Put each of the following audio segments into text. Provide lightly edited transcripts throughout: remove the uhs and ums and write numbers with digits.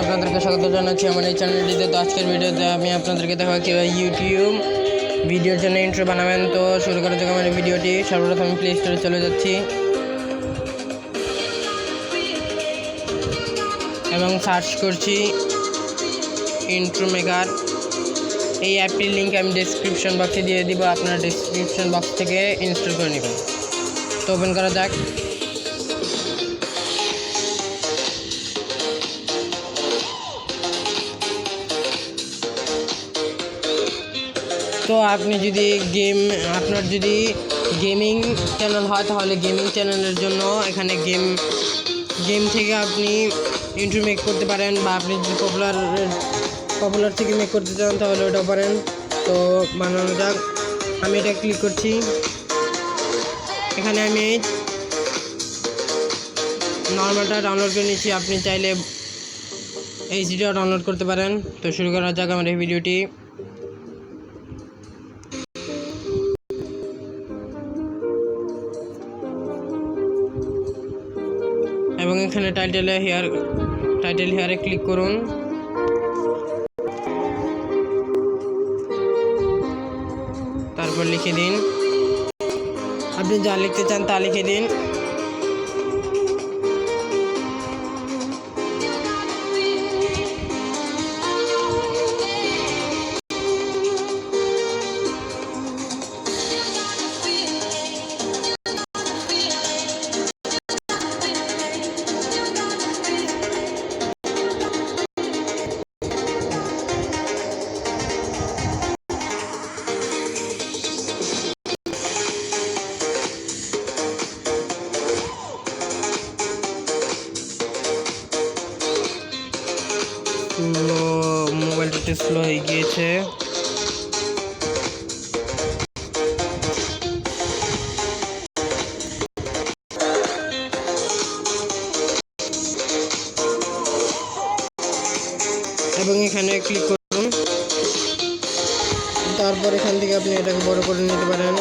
আপনাদেরকে স্বাগত জানাচ্ছি আমার এই চ্যানেলটিতে। তো আজকের ভিডিওতে আমি আপনাদেরকে দেখাবো কীভাবে ইউটিউব ভিডিওর জন্য ইন্ট্রো বানাবেন। তো শুরু করার জন্য আমার ভিডিওটি সর্বপ্রথম আমি প্লে স্টোরে চলে যাচ্ছি এবং সার্চ করছি ইন্ট্রো মেকার। এই অ্যাপটির লিঙ্ক আমি ডেসক্রিপশন বক্সে দিয়ে দিব, আপনার ডেসক্রিপশন বক্স থেকে ইনস্টল করে নেবেন। তো ওপেন করা যাক। তো আপনি যদি আপনার যদি গেমিং চ্যানেল হয় তাহলে গেমিং চ্যানেলের জন্য এখানে গেম থেকে আপনি ইন্ট্রো মেক করতে পারেন, বা আপনি যদি পপুলার থেকে মেক করতে চান তাহলে ওটাও পারেন। তো বানানো যাক। আমি এটা ক্লিক করছি। এখানে আমি নর্মালটা ডাউনলোড করে নিচ্ছি, আপনি চাইলে এইচডিটাও ডাউনলোড করতে পারেন। তো শুরু করা যাক আমার এই ভিডিওটি। এবং এখানে টাইটেল হেয়ারে ক্লিক করুন। তারপর লিখে দিন, আপনি যা লিখতে চান তা লিখে দিন। মোবাইলটা স্লো হয়ে গিয়েছে। এবং এখানে ক্লিক করুন। তারপর এখান থেকে আপনি এটাকে বড় করে নিতে পারেন।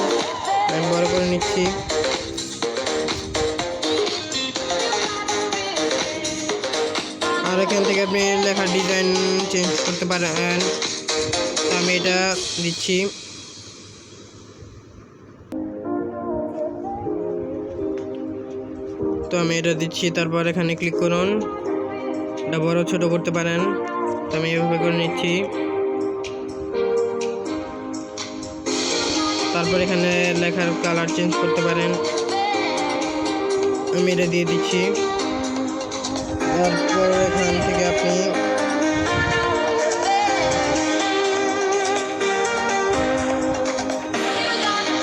আমি বড় করে নিচ্ছি। আর এখান থেকে আপনি লেখার ডিজাইন চেঞ্জ করতে পারেন। আমি এটা দিচ্ছি। তো আমি এটা দিচ্ছি। তারপর এখানে ক্লিক করুন। এটা বড় ছোট করতে পারেন। তো আমি এভাবে করে নিচ্ছি। তারপর এখানে লেখার কালার চেঞ্জ করতে পারেন। আমি এটা দিয়ে দিচ্ছি। তারপর এখান থেকে আপনি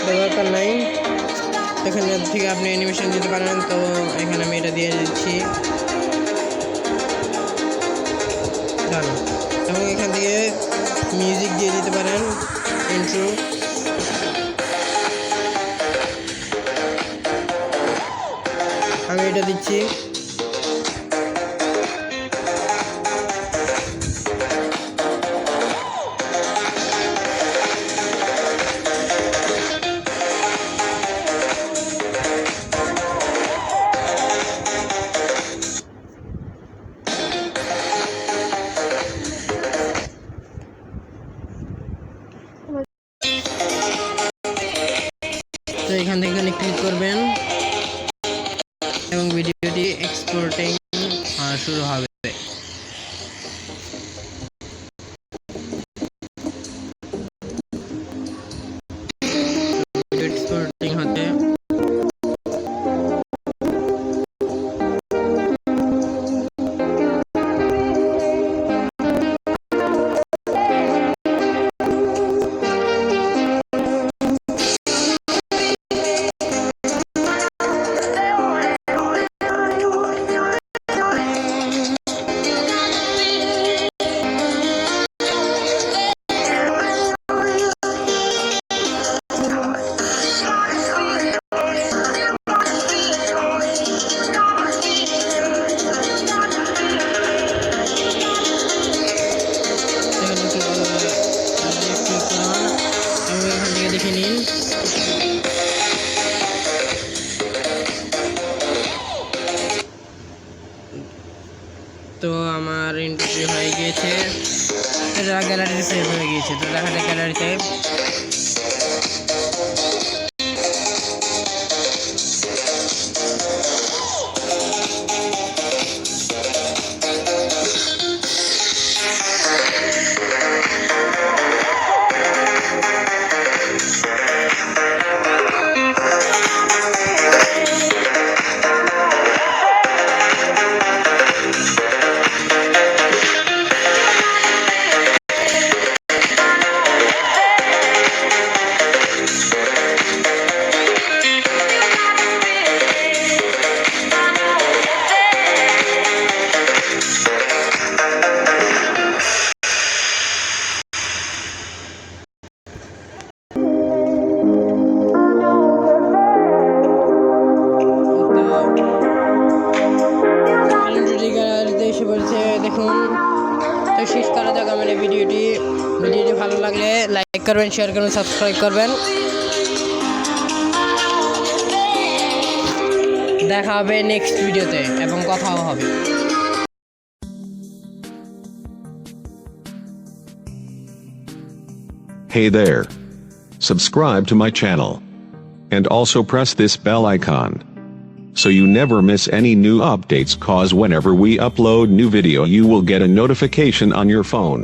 দরকার নাই, এখানে থেকে আপনি অ্যানিমেশন দিতে পারেন। তো এখানে আমি এটা দিয়ে দিচ্ছি। জানো, এবং এখান থেকে মিউজিক দিয়ে দিতে পারেন, ইন্ট্রো। আমি এটা দিচ্ছি। তো এখান থেকে ক্লিক করবেন এবং ভিডিওটি এক্সপোর্টিং শুরু হবে। এক্সপোর্টিং হতে আমার এন্ট্রি হয়ে গিয়েছে, এটা গ্যালারিতে সেভ হয়ে গিয়েছে। তো দেখা যায় গ্যালারিতে এসে বলছে দেখুন। তো শেষ করা যাক আমার এই ভিডিওটি ভালো লাগলে লাইক করবেন, শেয়ার করবেন, সাবস্ক্রাইব করবেন। দেখা হবে নেক্সট ভিডিওতে এবং কথাও হবে। Hey there. Subscribe to my channel. And also press this bell icon, so you never miss any new updates, cause whenever we upload new video you will get a notification on your phone.